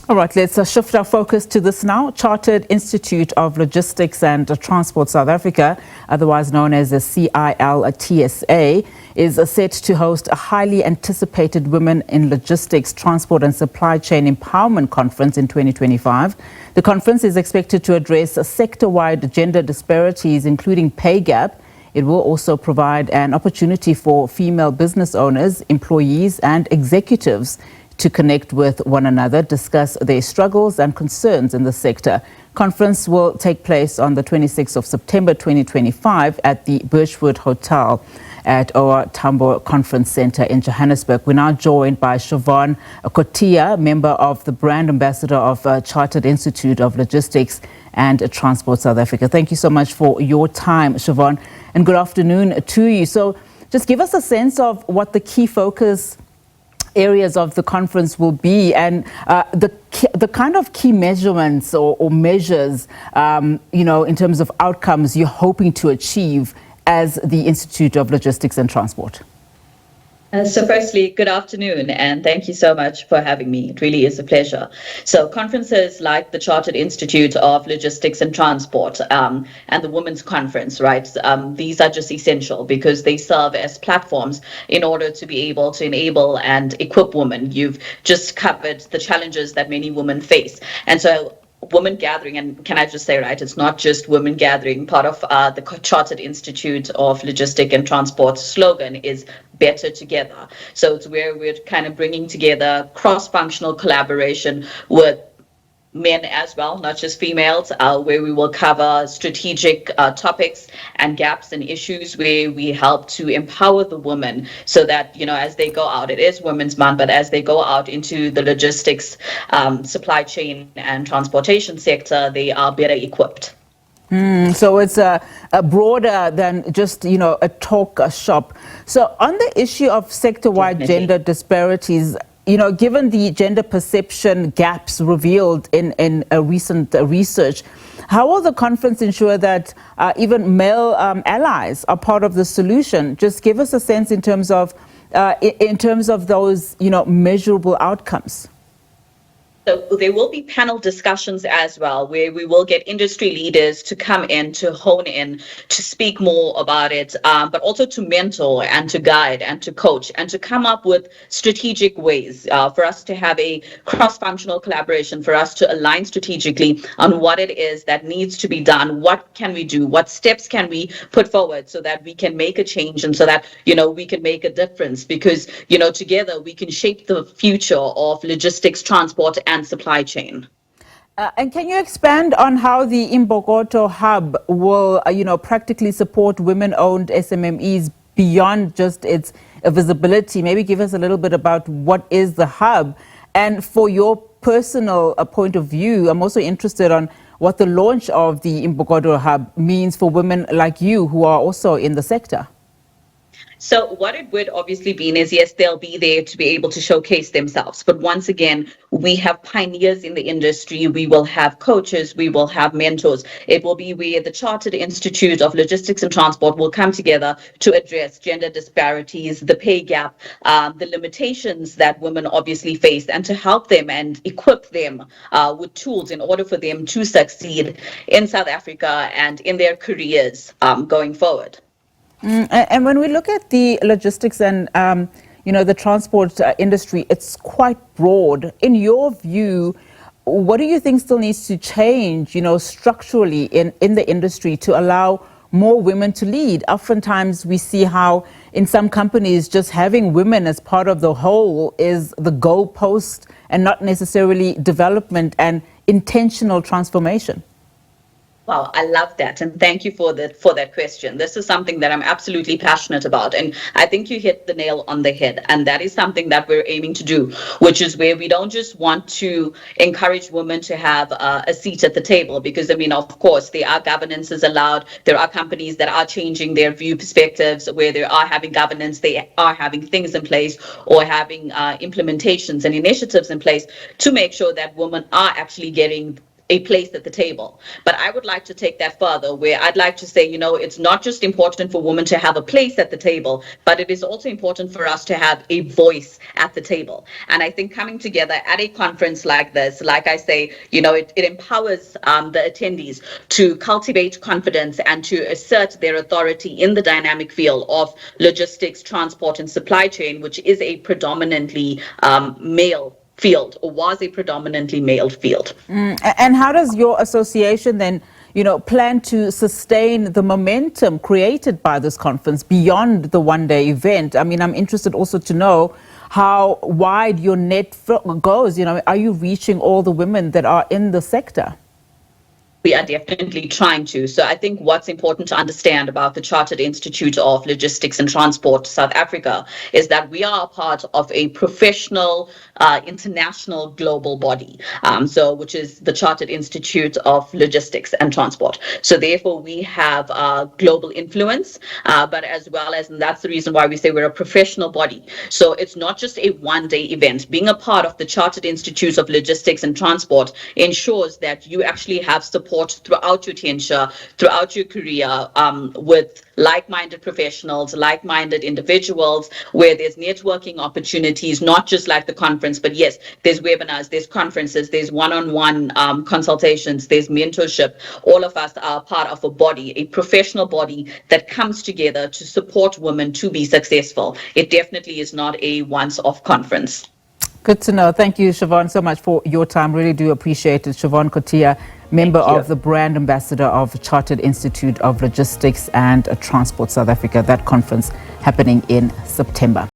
All right, let's shift our focus to this now. Chartered Institute of Logistics and Transport South Africa, otherwise known as the CILTSA, is set to host a highly anticipated Women in Logistics, Transport and Supply Chain Empowerment Conference in 2025. The conference is expected to address sector-wide gender disparities, including pay gap. It will also provide an opportunity for female business owners, employees and executives to connect with one another, discuss their struggles and concerns in the sector. Conference will take place on the 26th of September 2025 at the Birchwood Hotel at our Tambo Conference Center in Johannesburg. We're now joined by Shevon, Kotiah, member of the brand ambassador of Chartered Institute of Logistics and Transport South Africa. Thank you so much for your time, Shevon, and good afternoon to you. So just give us a sense of what the key focus areas of the conference will be, and the kind of key measurements or measures, in terms of outcomes you're hoping to achieve as the Institute of Logistics and Transport. So firstly, good afternoon, and thank you so much for having me. It really is a pleasure. So conferences like the Chartered Institute of Logistics and Transport and the Women's Conference, right? These are just essential because they serve as platforms in order to be able to enable and equip women. You've just covered the challenges that many women face. And so women gathering, and can I just say, right, it's not just women gathering. Part of the Chartered Institute of Logistics and Transport slogan is better together. So it's where we're kind of bringing together cross-functional collaboration with men as well, not just females, where we will cover strategic topics and gaps and issues where we help to empower the women so that, as they go out, it is Women's Month, but as they go out into the logistics, supply chain and transportation sector, they are better equipped. So it's a broader than just, a talk shop. So on the issue of sector-wide gender disparities, given the gender perception gaps revealed in a recent research, how will the conference ensure that even male allies are part of the solution? Just give us a sense in terms of those, measurable outcomes. So there will be panel discussions as well, where we will get industry leaders to come in, to hone in, to speak more about it, but also to mentor and to guide and to coach and to come up with strategic ways for us to have a cross-functional collaboration, for us to align strategically on what it is that needs to be done, what can we do, what steps can we put forward so that we can make a change and so that, we can make a difference because, together we can shape the future of logistics, transport, and supply chain. And can you expand on how the Imbokodo Hub will, practically support women-owned SMMEs beyond just its visibility? Maybe give us a little bit about what is the hub. And for your personal point of view, I'm also interested on what the launch of the Imbokodo Hub means for women like you who are also in the sector. So what it would obviously mean is, yes, they'll be there to be able to showcase themselves. But once again, we have pioneers in the industry. We will have coaches. We will have mentors. It will be where the Chartered Institute of Logistics and Transport will come together to address gender disparities, the pay gap, the limitations that women obviously face, and to help them and equip them with tools in order for them to succeed in South Africa and in their careers going forward. And when we look at the logistics and, the transport industry, it's quite broad. In your view, what do you think still needs to change, structurally in the industry to allow more women to lead? Oftentimes we see how in some companies just having women as part of the whole is the goalpost and not necessarily development and intentional transformation. Wow, I love that. And thank you for that question. This is something that I'm absolutely passionate about. And I think you hit the nail on the head. And that is something that we're aiming to do, which is where we don't just want to encourage women to have a seat at the table, because, of course, there are governances allowed. There are companies that are changing their view perspectives, where they are having governance, they are having things in place or having implementations and initiatives in place to make sure that women are actually getting a place at the table. But I would like to take that further, where I'd like to say, it's not just important for women to have a place at the table, but it is also important for us to have a voice at the table. And I think coming together at a conference like this, like I say, it empowers the attendees to cultivate confidence and to assert their authority in the dynamic field of logistics, transport, and supply chain, which is a predominantly male field, or was a predominantly male field. And how does your association then, plan to sustain the momentum created by this conference beyond the one-day event? I mean, I'm interested also to know how wide your net goes. Are you reaching all the women that are in the sector? We are definitely trying to. So I think what's important to understand about the Chartered Institute of Logistics and Transport South Africa is that we are a part of a professional, international, global body, which is the Chartered Institute of Logistics and Transport. So therefore, we have global influence, but as well as, and that's the reason why we say we're a professional body. So it's not just a one-day event. Being a part of the Chartered Institute of Logistics and Transport ensures that you actually have support throughout your tenure, throughout your career, with like-minded professionals, like-minded individuals, where there's networking opportunities, not just like the conference, but yes, there's webinars, there's conferences, there's one-on-one consultations, there's mentorship. All of us are part of a body, a professional body that comes together to support women to be successful. It definitely is not a once-off conference. Good to know. Thank you, Shevon, so much for your time. Really do appreciate it. Shevon Kotiah, member of the brand ambassador of the Chartered Institute of Logistics and Transport South Africa. That conference happening in September.